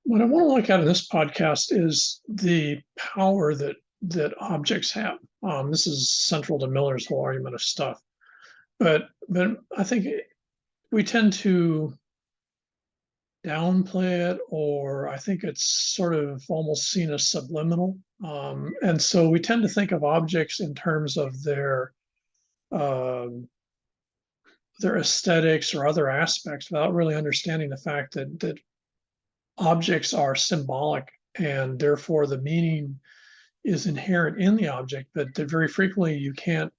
What I want to look at in this podcast is the power that objects have. This is central to Miller's whole argument of stuff, but I think we tend to downplay it, or I think it's sort of almost seen as subliminal. And so we tend to think of objects in terms of um, their aesthetics or other aspects without really understanding the fact that objects are symbolic, and therefore the meaning is inherent in the object, but that very frequently you can't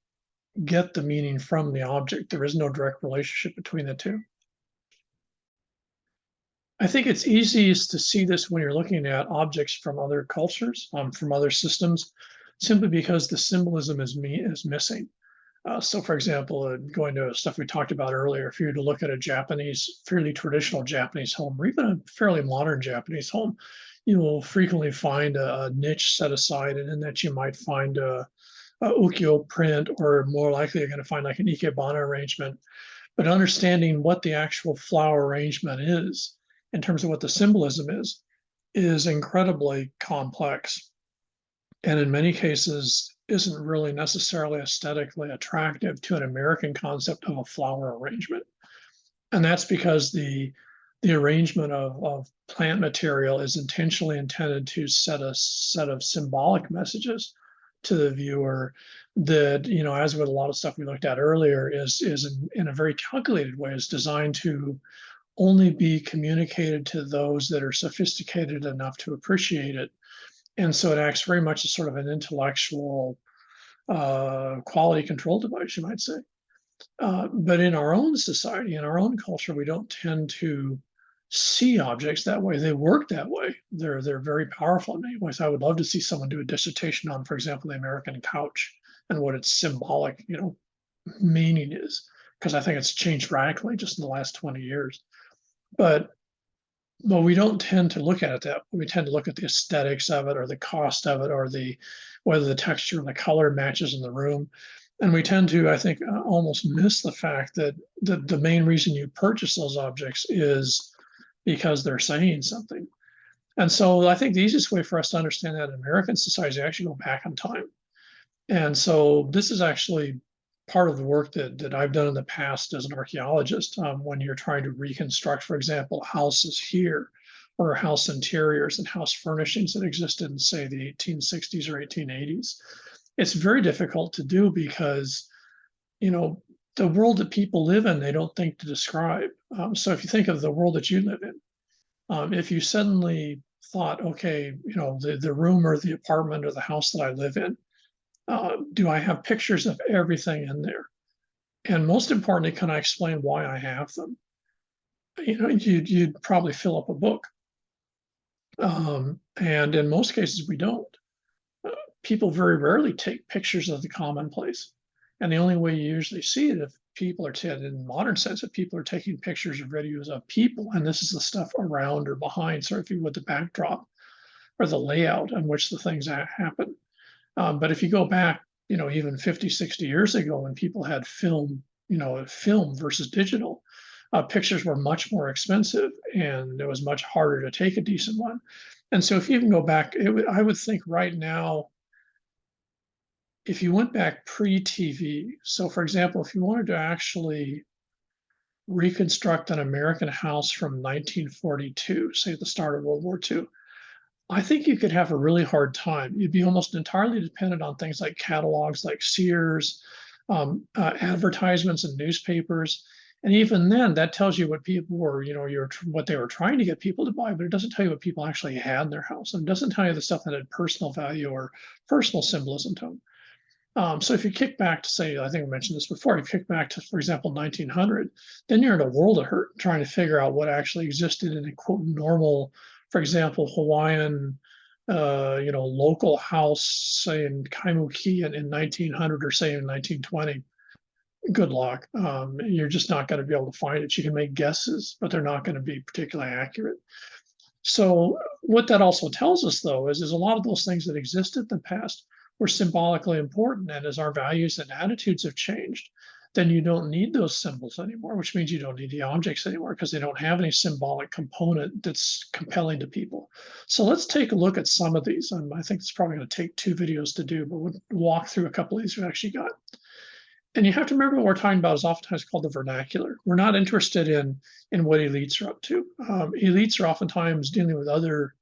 get the meaning from the object. There is no direct relationship between the two. I think it's easiest to see this when you're looking at objects from other cultures, from other systems, simply because the symbolism is missing. So, for example, going to stuff we talked about earlier, if you were to look at a Japanese, fairly traditional Japanese home, or even a fairly modern Japanese home, you will frequently find a niche set aside, and in that you might find a ukiyo print, or more likely you're going to find like an ikebana arrangement. But understanding what the actual flower arrangement is, in terms of what the symbolism is incredibly complex, and in many cases isn't really necessarily aesthetically attractive to an American concept of a flower arrangement. And that's because the arrangement of plant material is intentionally intended to set a set of symbolic messages to the viewer that, as with a lot of stuff we looked at earlier, is in a very calculated way, is designed to only be communicated to those that are sophisticated enough to appreciate it. And so it acts very much as sort of an intellectual quality control device, you might say. But in our own society, in our own culture, we don't tend to see objects that way. They work that way. They're very powerful in many ways. I would love to see someone do a dissertation on, for example, the American couch and what its symbolic, meaning is, because I think it's changed radically just in the last 20 years. But we don't tend to look at it that way. We tend to look at the aesthetics of it, or the cost of it, or the whether the texture and the color matches in the room. And we tend to, I think, almost miss the fact that the main reason you purchase those objects is because they're saying something. And so I think the easiest way for us to understand that in American society is actually go back in time. And so this is actually part of the work that I've done in the past as an archaeologist, when you're trying to reconstruct, for example, houses here, or house interiors and house furnishings that existed in, say, the 1860s or 1880s. It's very difficult to do because, the world that people live in, they don't think to describe. So if you think of the world that you live in, if you suddenly thought, okay, the room or the apartment or the house that I live in, do I have pictures of everything in there? And most importantly, can I explain why I have them? You'd probably fill up a book. And in most cases, we don't. People very rarely take pictures of the commonplace. And the only way you usually see it, if people are, in the modern sense, if people are taking pictures or videos of people, and this is the stuff around or behind, sort of with the backdrop or the layout on which the things happen. But if you go back, even 50, 60 years ago, when people had film, film versus digital, pictures were much more expensive, and it was much harder to take a decent one. And so if you even go back, I would think right now, if you went back pre-TV, so for example, if you wanted to actually reconstruct an American house from 1942, say at the start of World War II, I think you could have a really hard time. You'd be almost entirely dependent on things like catalogs, like Sears, advertisements in newspapers. And even then, that tells you what people were, what they were trying to get people to buy, but it doesn't tell you what people actually had in their house. And it doesn't tell you the stuff that had personal value or personal symbolism to them. So if you kick back to, say, I think I mentioned this before, you kick back to, for example, 1900, then you're in a world of hurt trying to figure out what actually existed in a quote normal, for example, Hawaiian, local house, say in Kaimuki in 1900, or say in 1920. Good luck. You're just not going to be able to find it. You can make guesses, but they're not going to be particularly accurate. So what that also tells us, though, is a lot of those things that existed in the past were symbolically important. And as our values and attitudes have changed, then you don't need those symbols anymore, which means you don't need the objects anymore because they don't have any symbolic component that's compelling to people. So let's take a look at some of these. I think it's probably going to take 2 videos to do, but we'll walk through a couple of these we've actually got. And you have to remember what we're talking about is oftentimes called the vernacular. We're not interested in what elites are up to. Elites are oftentimes dealing with other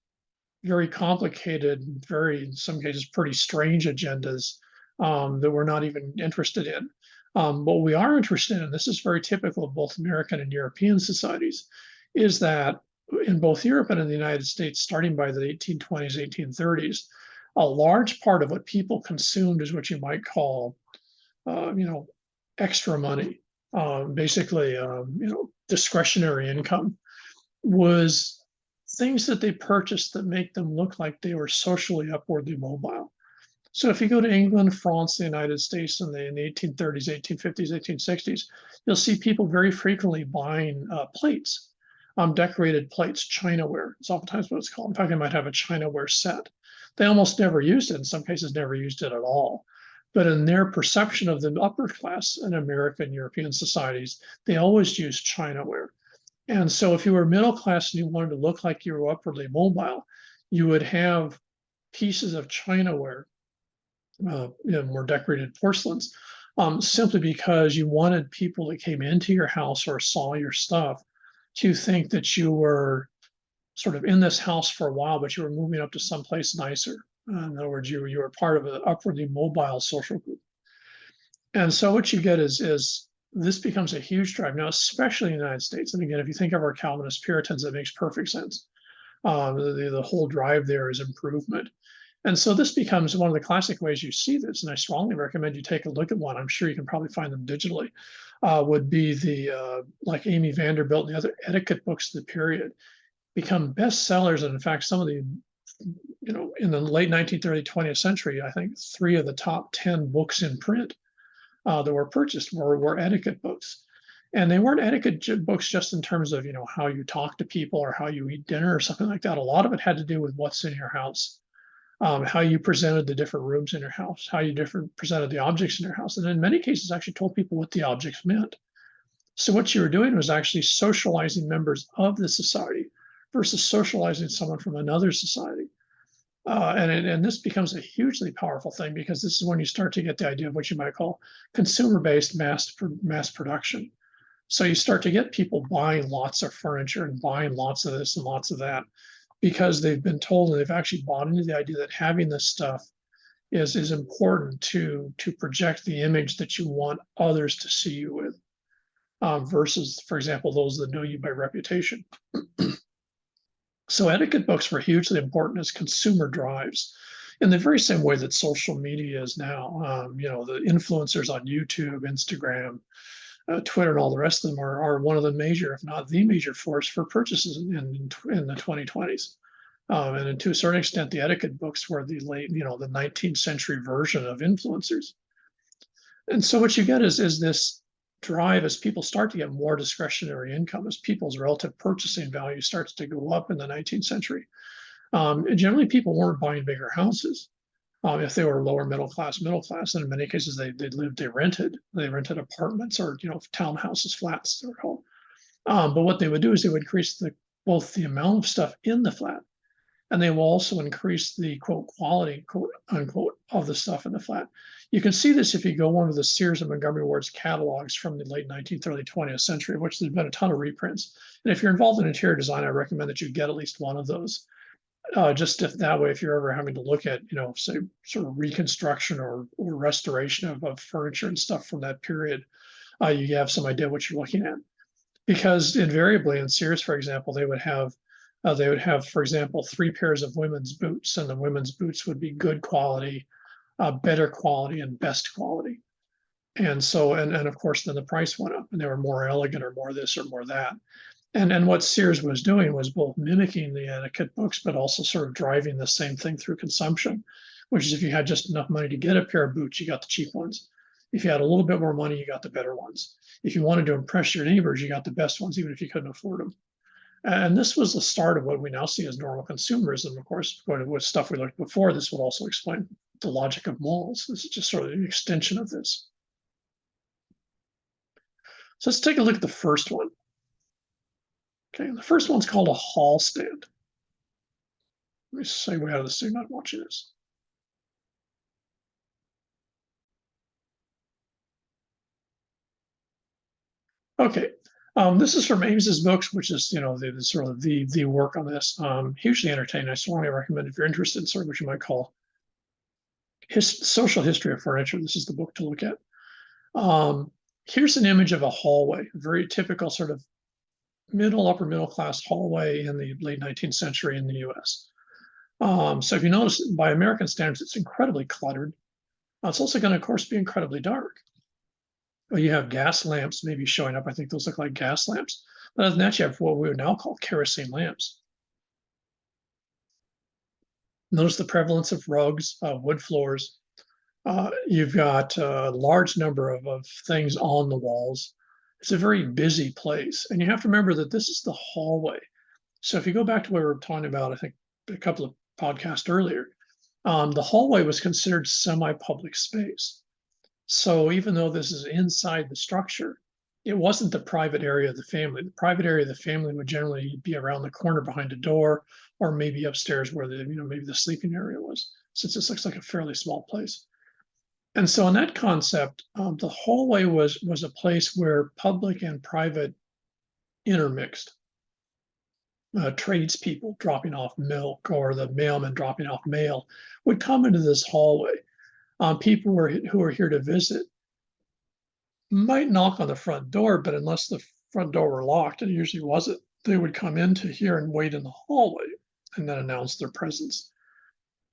very complicated, very, in some cases, pretty strange agendas that we're not even interested in. What we are interested in, this is very typical of both American and European societies, is that in both Europe and in the United States, starting by the 1820s, 1830s, a large part of what people consumed is what you might call, extra money, basically, discretionary income, was things that they purchased that make them look like they were socially upwardly mobile. So if you go to England, France, the United States in the 1830s, 1850s, 1860s, you'll see people very frequently buying plates, decorated plates, chinaware. It's oftentimes what it's called. In fact, they might have a chinaware set. They almost never used it. In some cases, never used it at all. But in their perception of the upper class in American and European societies, they always used chinaware. And so if you were middle class and you wanted to look like you were upwardly mobile, you would have pieces of chinaware, more decorated porcelains, simply because you wanted people that came into your house or saw your stuff to think that you were sort of in this house for a while, but you were moving up to someplace nicer. In other words, you were part of an upwardly mobile social group. And so what you get is this becomes a huge drive now, especially in the United States. And again, if you think of our Calvinist Puritans, that makes perfect sense. The whole drive there is improvement. And so this becomes one of the classic ways you see this. And I strongly recommend you take a look at one. I'm sure you can probably find them digitally. Would be the like Amy Vanderbilt and the other etiquette books of the period become bestsellers. And in fact, some of the, in the late 19th, early 20th century, I think 3 of the top 10 books in print that were purchased were etiquette books. And they weren't etiquette books just in terms of, how you talk to people or how you eat dinner or something like that. A lot of it had to do with what's in your house, how you presented the different rooms in your house, how you presented the objects in your house. And in many cases, actually told people what the objects meant. So what you were doing was actually socializing members of the society versus socializing someone from another society. And this becomes a hugely powerful thing because this is when you start to get the idea of what you might call consumer-based mass production. So you start to get people buying lots of furniture and buying lots of this and lots of that because they've been told and they've actually bought into the idea that having this stuff is important to project the image that you want others to see you with, versus, for example, those that know you by reputation. So etiquette books were hugely important as consumer drives in the very same way that social media is now. The influencers on YouTube, Instagram, Twitter, and all the rest of them are one of the major, if not the major force for purchases in the 2020s. And to a certain extent, the etiquette books were the late, the 19th century version of influencers. And so what you get is this drive as people start to get more discretionary income, as people's relative purchasing value starts to go up in the 19th century. Generally, people weren't buying bigger houses. If they were lower middle class, and in many cases they rented apartments or townhouses, flats they're called. But what they would do is they would increase both the amount of stuff in the flat, and they will also increase the quote quality, quote unquote, of the stuff in the flat. You can see this if you go one of the Sears and Montgomery Ward's catalogs from the late 19th, early 20th century, of which there's been a ton of reprints. And if you're involved in interior design, I recommend that you get at least one of those. Just if that way, if you're ever having to look at, say sort of reconstruction or restoration of furniture and stuff from that period, you have some idea what you're looking at. Because invariably in Sears, for example, they would have, for example, 3 pairs of women's boots, and the women's boots would be good quality, better quality, and best quality. And so, and of course, then the price went up, and they were more elegant or more this or more that. And what Sears was doing was both mimicking the etiquette books, but also sort of driving the same thing through consumption, which is if you had just enough money to get a pair of boots, you got the cheap ones. If you had a little bit more money, you got the better ones. If you wanted to impress your neighbors, you got the best ones, even if you couldn't afford them. And this was the start of what we now see as normal consumerism. Of course, going to what stuff we looked before, this would also explain the logic of malls. This is just sort of an extension of this. So let's take a look at the first one. Okay, the first one's called a hall stand. Let me segue out of the so you're not watching this. Okay, this is from Ames's books, which is the sort of the work on this. Hugely entertaining. I strongly recommend if you're interested in sort of what you might call social history of furniture. This is the book to look at. Here's an image of a hallway, a very typical sort of upper middle class hallway in the late 19th century in the U.S. So if you notice, by American standards, it's incredibly cluttered. It's also going to, of course, be incredibly dark. You have gas lamps maybe showing up. I think those look like gas lamps. But other than that, you have what we would now call kerosene lamps. Notice the prevalence of rugs, wood floors. You've got a large number of things on the walls. It's a very busy place. And you have to remember that this is the hallway. So if you go back to what we were talking about, I think a couple of podcasts earlier, the hallway was considered semi-public space. So even though this is inside the structure, it wasn't the private area of the family. The private area of the family would generally be around the corner behind a door, or maybe upstairs where maybe the sleeping area was, since this looks like a fairly small place. And so in that concept, the hallway was a place where public and private intermixed. Tradespeople dropping off milk or the mailman dropping off mail would come into this hallway. People who are here to visit might knock on the front door, but unless the front door were locked, and it usually wasn't, they would come into here and wait in the hallway and then announce their presence.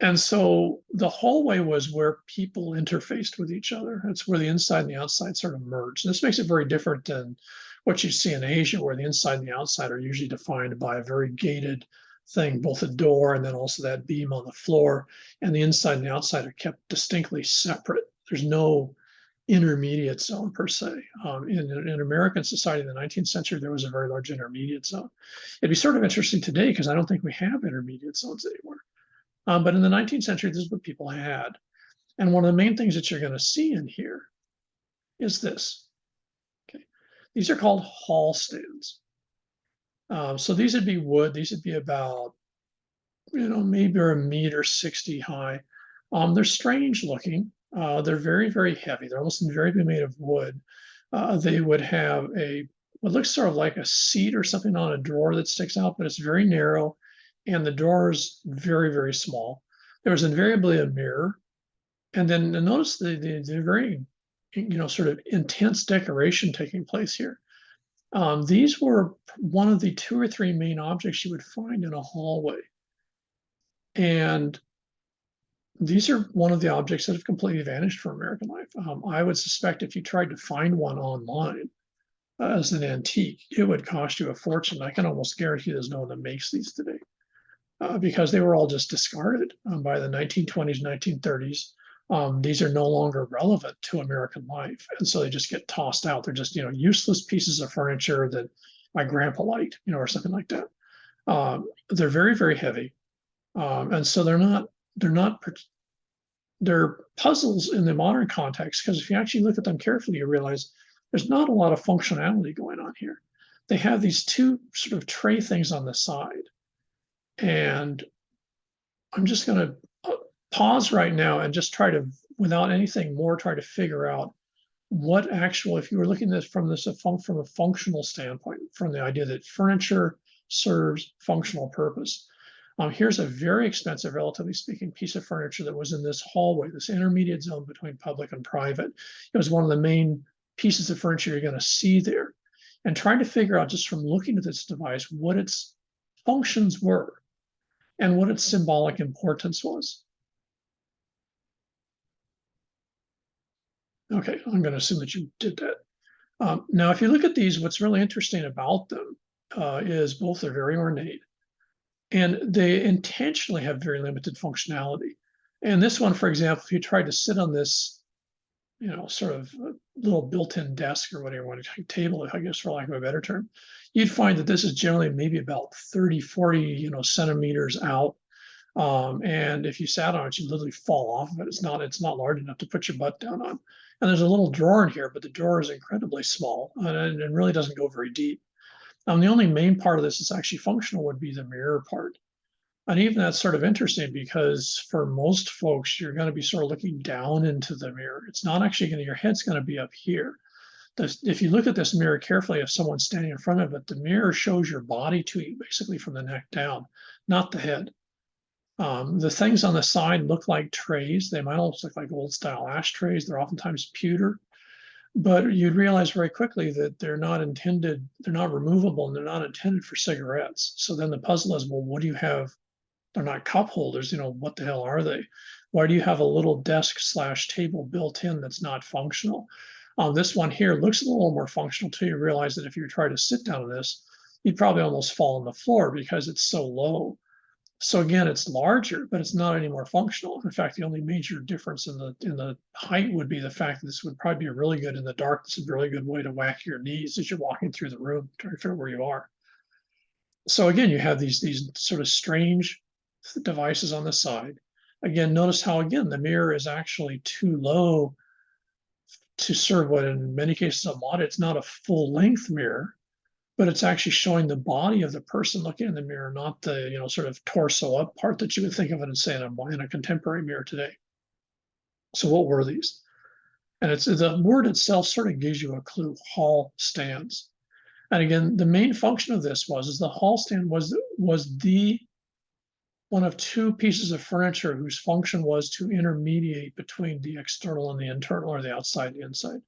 And so the hallway was where people interfaced with each other. It's where the inside and the outside sort of merged. And this makes it very different than what you see in Asia, where the inside and the outside are usually defined by a very gated thing, both a door and then also that beam on the floor. And the inside and the outside are kept distinctly separate. There's no intermediate zone per se. In American society in the 19th century, there was a very large intermediate zone. It'd be sort of interesting today because I don't think we have intermediate zones anymore. But in the 19th century, this is what people had. And one of the main things that you're going to see in here is this. Okay, these are called hall stands. So these would be wood. These would be about, maybe a meter 60 high. They're strange looking. They're very, very heavy. They're almost invariably made of wood. They would have what looks sort of like a seat or something on a drawer that sticks out, but it's very narrow, and the drawer is very, very small. There was invariably a mirror, and then notice the very, sort of intense decoration taking place here. These were one of the 2 or 3 main objects you would find in a hallway. And these are one of the objects that have completely vanished from American life. I would suspect if you tried to find one online as an antique, it would cost you a fortune. I can almost guarantee there's no one that makes these today because they were all just discarded by the 1920s, 1930s. These are no longer relevant to American life. And so they just get tossed out. They're just, useless pieces of furniture that my grandpa liked, or something like that. They're very, very heavy. And so they're puzzles in the modern context, because if you actually look at them carefully, you realize there's not a lot of functionality going on here. They have these 2 sort of tray things on the side. And I'm just going to pause right now and just try to, without anything more, try to figure out what if you were looking at this from a functional standpoint, from the idea that furniture serves functional purpose. Here's a very expensive, relatively speaking, piece of furniture that was in this hallway, this intermediate zone between public and private. It was one of the main pieces of furniture you're going to see there. And trying to figure out, just from looking at this device, what its functions were and what its symbolic importance was. Okay, I'm going to assume that you did that. Now, if you look at these, what's really interesting about them is both they're very ornate, and they intentionally have very limited functionality. And this one, for example, if you tried to sit on this, sort of little built-in desk or whatever you want to table, I guess, for lack of a better term, you'd find that this is generally maybe about 30, 40, centimeters out. And if you sat on it, you'd literally fall off of it. It's not large enough to put your butt down on. And there's a little drawer in here, but the drawer is incredibly small and really doesn't go very deep. The only main part of this that's actually functional would be the mirror part. And even that's sort of interesting because for most folks, you're going to be sort of looking down into the mirror. It's not actually going to, your head's going to be up here. If you look at this mirror carefully, if someone's standing in front of it, the mirror shows your body to you basically from the neck down, not the head. The things on the side look like trays. They might also look like old style ashtrays. They're oftentimes pewter, but you'd realize very quickly that they're not intended, they're not removable, and they're not intended for cigarettes. So then the puzzle is, well, what do you have? They're not cup holders. What the hell are they? Why do you have a little desk/table built in that's not functional? This one here looks a little more functional too. You realize that if you try to sit down on this, you'd probably almost fall on the floor because it's so low. So again, it's larger, but it's not any more functional. In fact, the only major difference in the height would be the fact that this would probably be really good in the dark. This is a really good way to whack your knees as you're walking through the room, trying to figure out where you are. So again, you have these sort of strange devices on the side. Again, notice how again the mirror is actually too low to serve what in many cases a mod. It's not a full length mirror, but it's actually showing the body of the person looking in the mirror, not the sort of torso up part that you would think of it and say in a contemporary mirror today. So what were these? And it's the word itself sort of gives you a clue. Hall stands. And again, the main function of this is the hall stand was the one of two pieces of furniture whose function was to intermediate between the external and the internal, or the outside and the inside.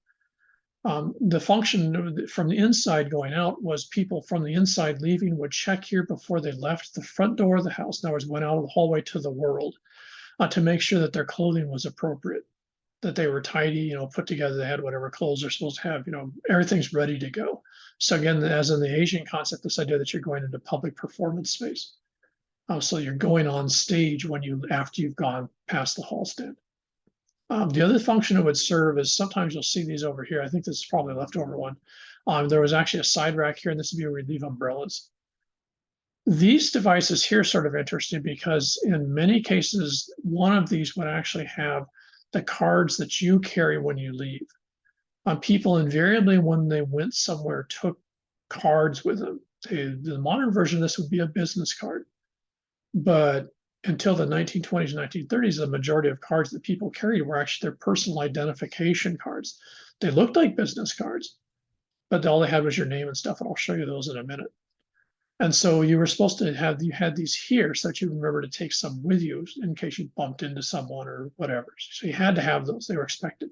The function from the inside going out was people from the inside leaving would check here before they left the front door of the house. In other words, went out of the hallway to the world to make sure that their clothing was appropriate, that they were tidy, put together, they had whatever clothes they're supposed to have, everything's ready to go. So again, as in the Asian concept, this idea that you're going into public performance space. So you're going on stage after you've gone past the hall stand. The other function it would serve is sometimes you'll see these over here. I think this is probably a leftover one. There was actually a side rack here, and this would be where we leave umbrellas. These devices here are sort of interesting because in many cases, one of these would actually have the cards that you carry when you leave. People invariably, when they went somewhere, took cards with them. The modern version of this would be a business card. But until the 1920s and 1930s, the majority of cards that people carried were actually their personal identification cards. They looked like business cards, but all they had was your name and stuff. And I'll show you those in a minute. And so you were supposed to you had these here so that you remember to take some with you in case you bumped into someone or whatever. So you had to have those. They were expected.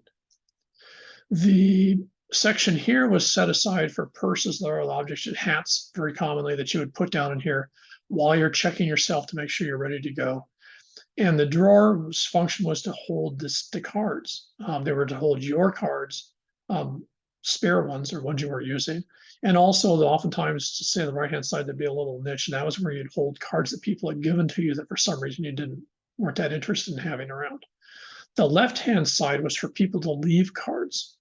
The section here was set aside for purses, other objects, hats, very commonly, that you would put down in here while you're checking yourself to make sure you're ready to go. And the drawer's function was to hold the cards. They were to hold your cards, spare ones or ones you weren't using. And also, oftentimes, to say the right-hand side, there'd be a little niche, and that was where you'd hold cards that people had given to you that for some reason you weren't that interested in having around. The left-hand side was for people to leave cards.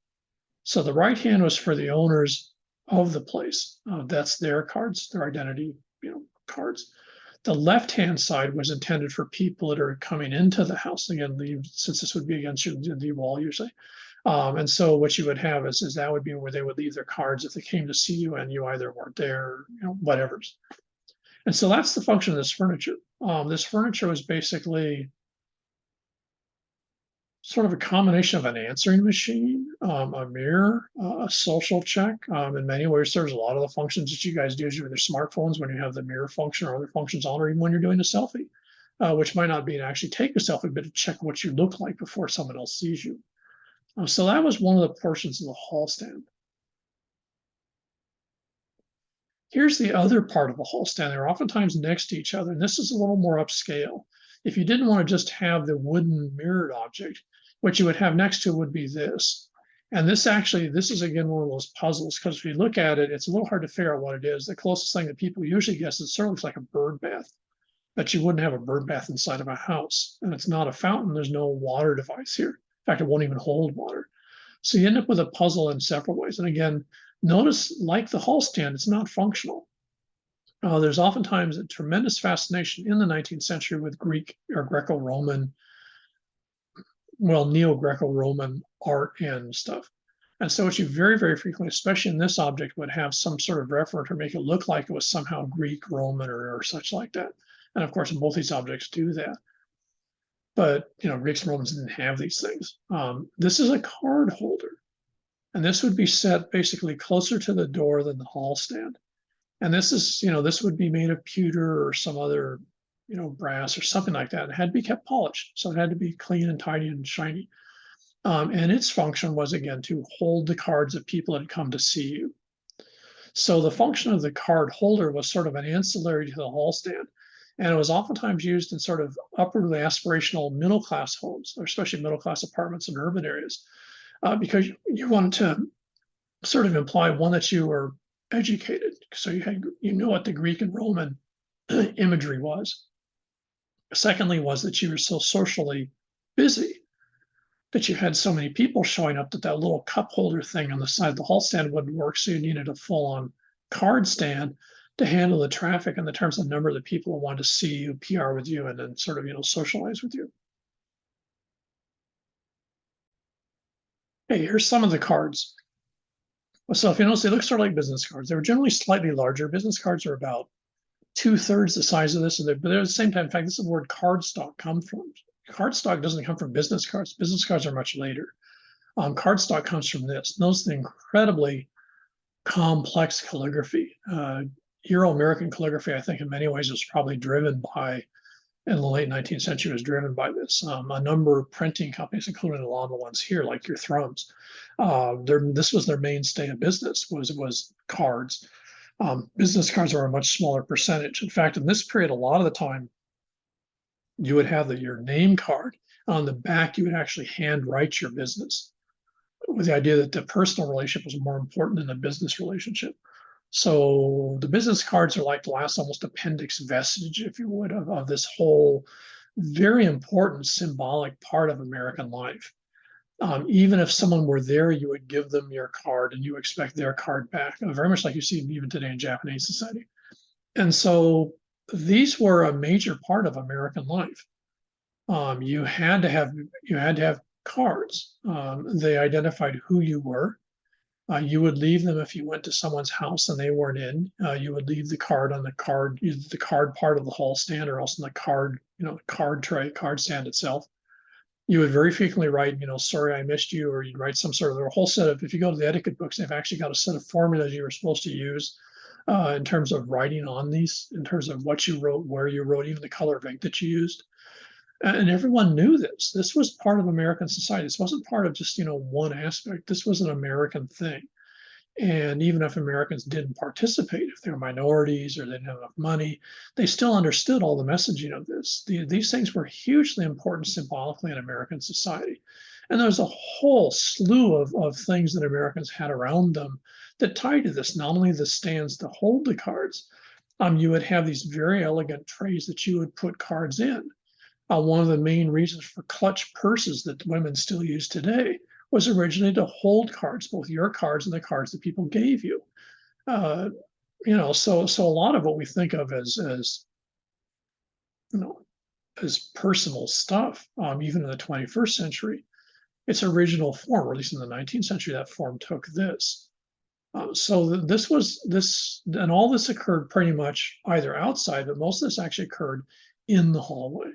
So the right hand was for the owners of the place. That's their cards, their identity, cards. The left-hand side was intended for people that are coming into the house. Again, since this would be against the wall usually. And so what you would have is that would be where they would leave their cards if they came to see you and you either weren't there, whatever's. And so that's the function of this furniture. This furniture was basically sort of a combination of an answering machine, a mirror, a social check. In many ways, there's a lot of the functions that you guys do with your smartphones when you have the mirror function or other functions on, or even when you're doing a selfie, which might not be to actually take a selfie, but to check what you look like before someone else sees you. So that was one of the portions of the hall stand. Here's the other part of a hall stand. They're oftentimes next to each other, and this is a little more upscale. If you didn't want to just have the wooden mirrored object, what you would have next to would be this. And this is again one of those puzzles, because if you look at it, it's a little hard to figure out what it is. The closest thing that people usually guess, it sort of looks like a bird bath, but you wouldn't have a bird bath inside of a house. And it's not a fountain. There's no water device here. In fact, it won't even hold water. So you end up with a puzzle in several ways. And again, notice, like the hall stand, it's not functional. There's oftentimes a tremendous fascination in the 19th century with Greek or Greco-Roman, well, Neo-Greco-Roman art and stuff. And so what you very, very frequently, especially in this object, would have some sort of reference or make it look like it was somehow Greek, Roman, or such like that. And of course, both these objects do that. But Greeks and Romans didn't have these things. This is a card holder, and this would be set basically closer to the door than the hall stand. And this would be made of pewter or some other, brass or something like that. It had to be kept polished, so it had to be clean and tidy and shiny. And its function was again to hold the cards of people that had come to see you. So the function of the card holder was sort of an ancillary to the hall stand. And it was oftentimes used in sort of upwardly aspirational middle class homes, or especially middle class apartments in urban areas, because you wanted to sort of imply one that you were educated, so you know what the Greek and Roman imagery was. Secondly, was that you were so socially busy that you had so many people showing up that little cup holder thing on the side of the hall stand wouldn't work. So you needed a full-on card stand to handle the traffic in the terms of the number of the people who wanted to see you, PR with you, and then sort of socialize with you. Hey, here's some of the cards. So if you notice, they look sort of like business cards. They were generally slightly larger. Business cards are about 2/3 the size of this, but they're at the same time. In fact, this is where cardstock comes from. Cardstock doesn't come from business cards. Business cards are much later. Cardstock comes from this. Notice the incredibly complex calligraphy. Euro-American calligraphy, I think, in many ways was probably driven by, in the late 19th century, was driven by this. A number of printing companies, including a lot of the ones here, like your Thrums, this was their mainstay of business, was cards. Business cards are a much smaller percentage. In fact, in this period, a lot of the time, you would have your name card. On the back, you would actually handwrite your business, with the idea that the personal relationship was more important than the business relationship. So the business cards are like the last almost appendix vestige, if you would, of this whole very important symbolic part of American life. Even if someone were there, you would give them your card and you expect their card back, very much like you see even today in Japanese society. And so these were a major part of American life. You had to have cards. They identified who you were. You would leave them if you went to someone's house and they weren't in. You would leave the card on the card, either the card part of the hall stand or else in the card, card tray, card stand itself. You would very frequently write, sorry I missed you, or you'd write some sort of a whole set of, if you go to the etiquette books, they've actually got a set of formulas you were supposed to use in terms of writing on these, in terms of what you wrote, where you wrote, even the color of ink that you used. And everyone knew this. This was part of American society. This wasn't part of just, one aspect. This was an American thing. And even if Americans didn't participate, if they were minorities or they didn't have enough money, they still understood all the messaging of this. These things were hugely important symbolically in American society. And there's a whole slew of things that Americans had around them that tied to this, not only the stands to hold the cards. You would have these very elegant trays that you would put cards in. One of the main reasons for clutch purses that women still use today was originally to hold cards, both your cards and the cards that people gave you. So a lot of what we think of as personal stuff, even in the 21st century, its original form, or at least in the 19th century, that form took this. So this, and all this occurred pretty much either outside, but most of this actually occurred in the hallway.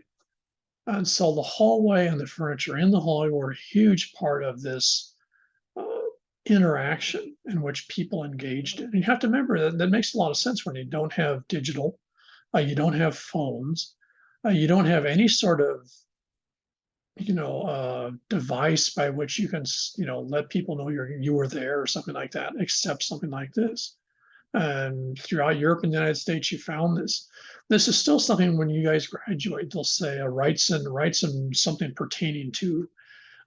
And so the hallway and the furniture in the hallway were a huge part of this interaction in which people engaged in. And you have to remember that makes a lot of sense when you don't have digital, you don't have phones, you don't have any sort of, device by which you can, let people know you were there or something like that, except something like this. And throughout Europe and the United States, you found this. This is still something when you guys graduate, they'll say rights and something pertaining to.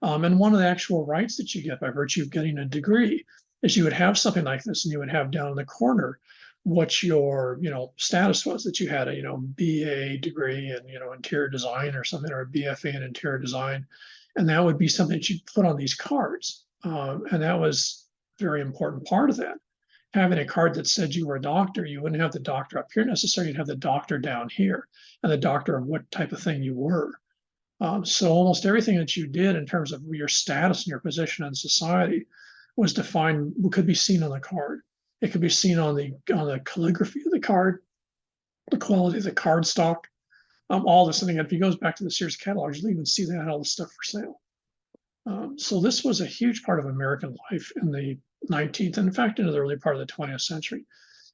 And one of the actual rights that you get by virtue of getting a degree is you would have something like this, and you would have down in the corner what your status was, that you had a BA degree in interior design or something, or a BFA in interior design, and that would be something that you put on these cards, and that was a very important part of that. Having a card that said you were a doctor, you wouldn't have the doctor up here necessarily, you'd have the doctor down here, and the doctor of what type of thing you were. So almost everything that you did in terms of your status and your position in society was defined, could be seen on the card. It could be seen on the calligraphy of the card, the quality of the card stock, all this. And again, if he goes back to the Sears catalogs, you'll even see they had all this stuff for sale. So this was a huge part of American life in the 19th, and in fact, into the early part of the 20th century.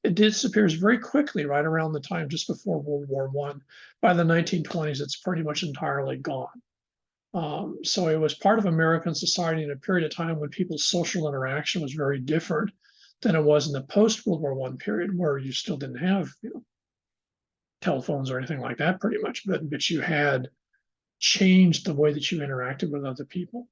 It disappears very quickly right around the time just before World War I. By the 1920s, it's pretty much entirely gone. So it was part of American society in a period of time when people's social interaction was very different than it was in the post-World War I period, where you still didn't have, telephones or anything like that, pretty much, but you had changed the way that you interacted with other people.